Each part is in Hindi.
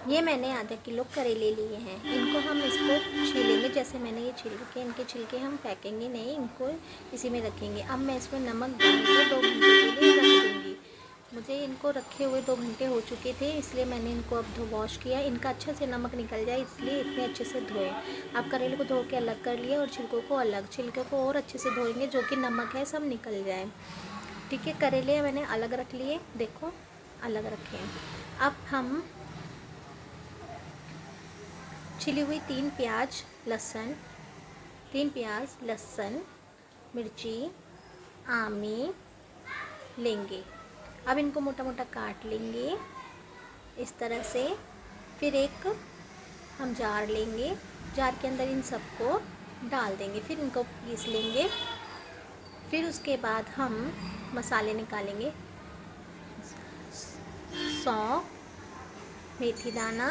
ये मैंने आधा किलो करेले लिए हैं। इनको हम इसको छीलेंगे, जैसे मैंने ये छील के, इनके छिलके हम फेंकेंगे नहीं, इनको इसी में रखेंगे। अब मैं इसमें नमक डाल के 2 घंटे के लिए रख दूँगी। मुझे इनको रखे हुए 2 घंटे हो चुके थे, इसलिए मैंने इनको अब वॉश किया। इनका अच्छे से नमक निकल जाए इसलिए इतने अच्छे से धोए। आप करेले को धो के अलग कर लिया और छिलकों को अलग। छिलके को और अच्छे से धोएंगे, जो कि नमक है सब निकल जाए। ठीक है, करेले मैंने अलग रख लिए, देखो अलग रखे हैं। अब हम छिली हुई 3 प्याज लहसुन मिर्ची आमी लेंगे। अब इनको मोटा मोटा काट लेंगे इस तरह से। फिर एक हम जार लेंगे, जार के अंदर इन सबको डाल देंगे, फिर इनको पीस लेंगे। फिर उसके बाद हम मसाले निकालेंगे, सौंफ, मेथी दाना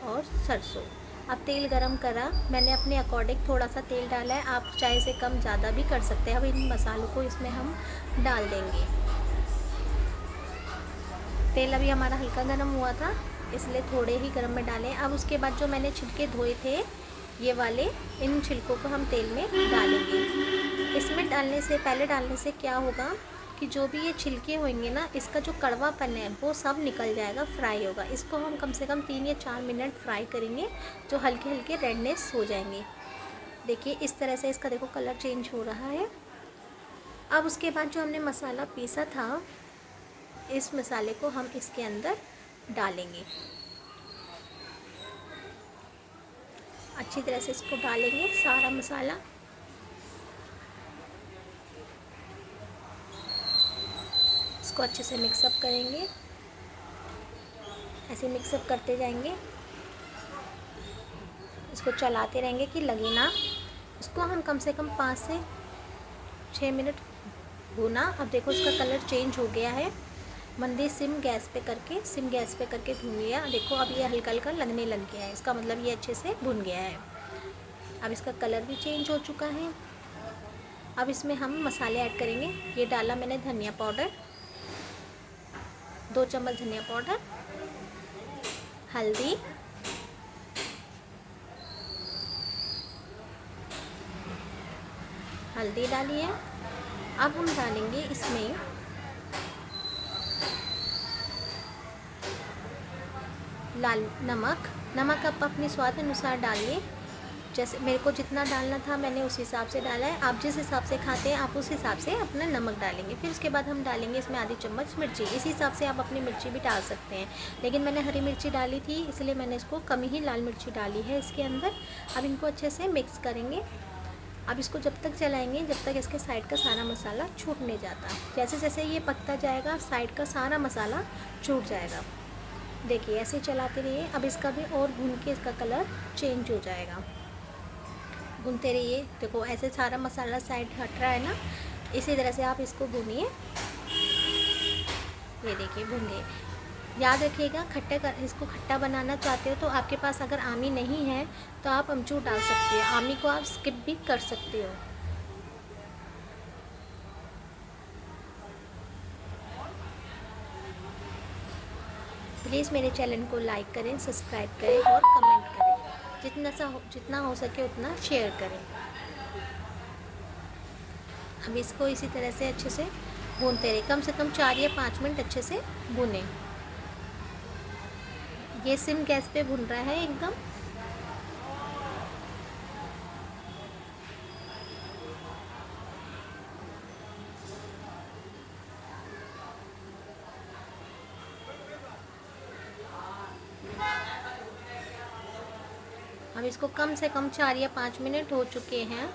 और सरसों। अब तेल गरम करा, मैंने अपने अकॉर्डिंग थोड़ा सा तेल डाला है, आप चाहे से कम ज़्यादा भी कर सकते हैं। अब इन मसालों को इसमें हम डाल देंगे। तेल अभी हमारा हल्का गरम हुआ था, इसलिए थोड़े ही गरम में डालें। अब उसके बाद जो मैंने छिलके धोए थे ये वाले, इन छिलकों को हम तेल में डालेंगे। इसमें पहले डालने से क्या होगा कि जो भी ये छिलके होंगे ना, इसका जो कड़वापन है वो सब निकल जाएगा, फ्राई होगा। इसको हम कम से कम 3 या 4 मिनट फ्राई करेंगे, जो हल्के हल्के रेडनेस हो जाएंगे। देखिए इस तरह से इसका देखो कलर चेंज हो रहा है। अब उसके बाद जो हमने मसाला पीसा था, इस मसाले को हम इसके अंदर डालेंगे। अच्छी तरह से इसको डालेंगे सारा मसाला। इसको अच्छे से मिक्सअप करेंगे, ऐसे मिक्सअप करते जाएंगे, इसको चलाते रहेंगे कि लगे ना। इसको हम कम से कम 5 से 6 मिनट भूना। अब देखो इसका कलर चेंज हो गया है। मंदी सिम गैस पे करके भून लिया। देखो अब ये हल्का हल्का लगने लग गया है, इसका मतलब ये अच्छे से भुन गया है। अब इसका कलर भी चेंज हो चुका है। अब इसमें हम मसाले ऐड करेंगे। ये डाला मैंने धनिया पाउडर, 2 चम्मच धनिया पाउडर, हल्दी, डाली है। अब हम डालेंगे इसमें लाल नमक आप अपने स्वाद अनुसार डालिए। जैसे मेरे को जितना डालना था मैंने उस हिसाब से डाला है। आप जिस हिसाब से खाते हैं आप उस हिसाब से अपना नमक डालेंगे। फिर उसके बाद हम डालेंगे इसमें आधी चम्मच मिर्ची। इस हिसाब से आप अपनी मिर्ची भी डाल सकते हैं, लेकिन मैंने हरी मिर्ची डाली थी इसलिए मैंने इसको कम ही लाल मिर्ची डाली है इसके अंदर। अब इनको अच्छे से मिक्स करेंगे। अब इसको जब तक चलाएंगे जब तक इसके साइड का सारा मसाला छूटने जाता। जैसे जैसे ये पकता जाएगा साइड का सारा मसाला छूट जाएगा। देखिए ऐसे चलाते रहिए। अब इसका भी और भून के इसका कलर चेंज हो जाएगा। भूनते रहिए। देखो ऐसे सारा मसाला साइड हट रहा है ना, इसी तरह से आप इसको भूनिए। ये देखिए भून गए। याद रखिएगा इसको खट्टा बनाना चाहते हो तो आपके पास अगर आमी नहीं है तो आप अमचूर डाल सकते हो। आमी को आप स्किप भी कर सकते हो। प्लीज़ मेरे चैनल को लाइक करें, सब्सक्राइब करें और कमेंट करें। जितना हो सके उतना शेयर करें। अब इसको इसी तरह से अच्छे से भूनते रहे, कम से कम 4 या 5 मिनट अच्छे से भूनें। ये सिम गैस पे भून रहा है एकदम। अब इसको कम से कम 4 या 5 मिनट हो चुके हैं।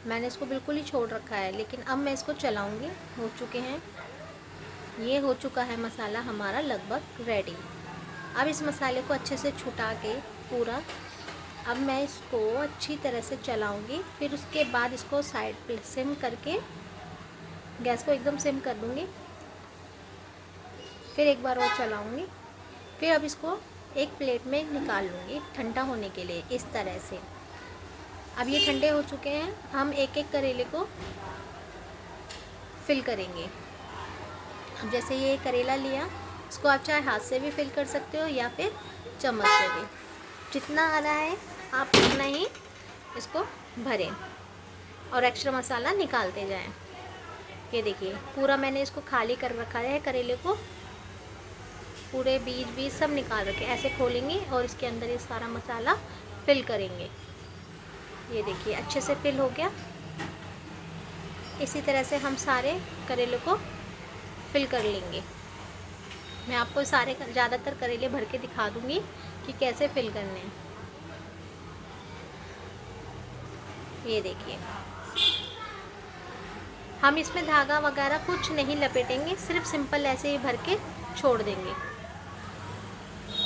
मैंने इसको बिल्कुल ही छोड़ रखा है, लेकिन अब मैं इसको चलाऊंगी। हो चुके हैं, ये हो चुका है मसाला हमारा लगभग रेडी। अब इस मसाले को अच्छे से छुटा के पूरा, अब मैं इसको अच्छी तरह से चलाऊंगी। फिर उसके बाद इसको साइड पे सिम करके गैस को एकदम सिम कर दूंगी। फिर एक बार और चलाऊंगी। फिर अब इसको एक प्लेट में निकाल लूँगी ठंडा होने के लिए, इस तरह से। अब ये ठंडे हो चुके हैं। हम एक एक करेले को फिल करेंगे। अब जैसे ये करेला लिया, इसको आप चाहे हाथ से भी फिल कर सकते हो या फिर चम्मच से भी। जितना आ रहा है आप उतना ही इसको भरें और एक्स्ट्रा मसाला निकालते जाएं। ये देखिए पूरा मैंने इसको खाली कर रखा है करेले को, पूरे बीज सब निकाल रखे। ऐसे खोलेंगे और इसके अंदर ये सारा मसाला फिल करेंगे। ये देखिए अच्छे से फिल हो गया। इसी तरह से हम सारे करेले को फिल कर लेंगे। मैं आपको सारे ज़्यादातर करेले भर के दिखा दूँगी कि कैसे फिल करने हैं। ये देखिए हम इसमें धागा वगैरह कुछ नहीं लपेटेंगे, सिर्फ सिंपल ऐसे ही भर के छोड़ देंगे,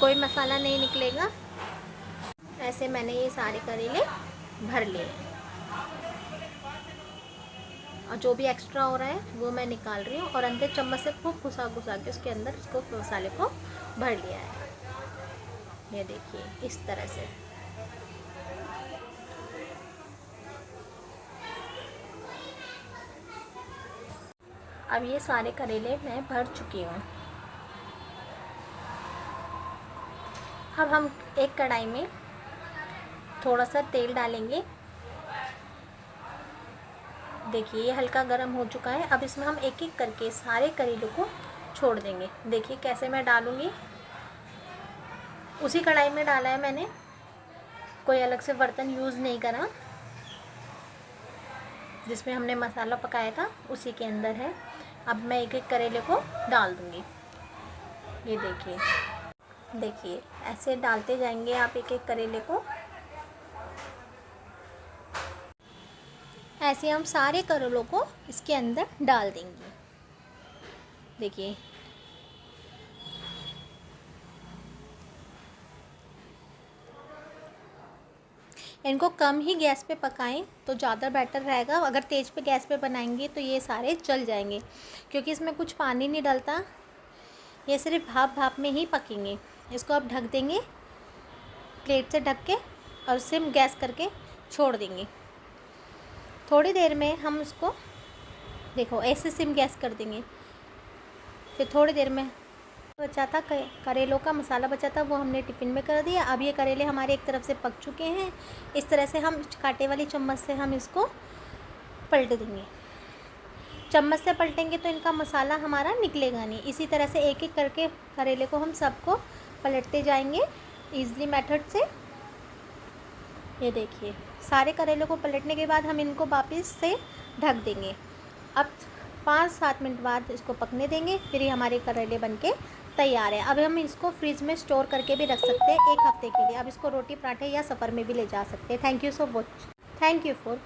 कोई मसाला नहीं निकलेगा। ऐसे मैंने ये सारे करेले भर लिए और जो भी एक्स्ट्रा हो रहा है वो मैं निकाल रही हूँ और अंदर चम्मच से खूब घुसा के उसके अंदर इसको मसाले को भर लिया है। ये देखिए इस तरह से। अब ये सारे करेले मैं भर चुकी हूँ। अब हम एक कढ़ाई में थोड़ा सा तेल डालेंगे। देखिए ये हल्का गर्म हो चुका है। अब इसमें हम एक एक करके सारे करेलों को छोड़ देंगे। देखिए कैसे मैं डालूँगी, उसी कढ़ाई में डाला है मैंने, कोई अलग से बर्तन यूज़ नहीं करा। जिसमें हमने मसाला पकाया था उसी के अंदर है। अब मैं एक एक करेले को डाल दूँगी। ये देखिए ऐसे डालते जाएंगे आप एक एक करेले को। ऐसे हम सारे करेलों को इसके अंदर डाल देंगे। देखिए इनको कम ही गैस पे पकाएं तो ज़्यादा बेटर रहेगा। अगर तेज़ पे गैस पे बनाएंगे तो ये सारे जल जाएंगे, क्योंकि इसमें कुछ पानी नहीं डलता, ये सिर्फ भाप में ही पकेंगे। इसको आप ढक देंगे, प्लेट से ढक के, और सिम गैस करके छोड़ देंगे। थोड़ी देर में हम उसको देखो ऐसे सिम गैस कर देंगे। फिर थोड़ी देर में बचा था करेलों का मसाला बचा था, वो हमने टिफ़िन में कर दिया। अब ये करेले हमारे एक तरफ से पक चुके हैं। इस तरह से हम कांटे वाली चम्मच से हम इसको पलट देंगे। चम्मच से पलटेंगे तो इनका मसाला हमारा निकलेगा नहीं। इसी तरह से एक एक करके करेले को हम सबको पलटते जाएंगे ईज़िली मेथड से। ये देखिए सारे करेलों को पलटने के बाद हम इनको वापस से ढक देंगे। अब 5-7 मिनट बाद इसको पकने देंगे, फिर ये हमारे करेले बनके तैयार है। अब हम इसको फ्रिज में स्टोर करके भी रख सकते हैं 1 हफ्ते के लिए। अब इसको रोटी पराठे या सफ़र में भी ले जा सकते हैं। Thank you so much. Thank you for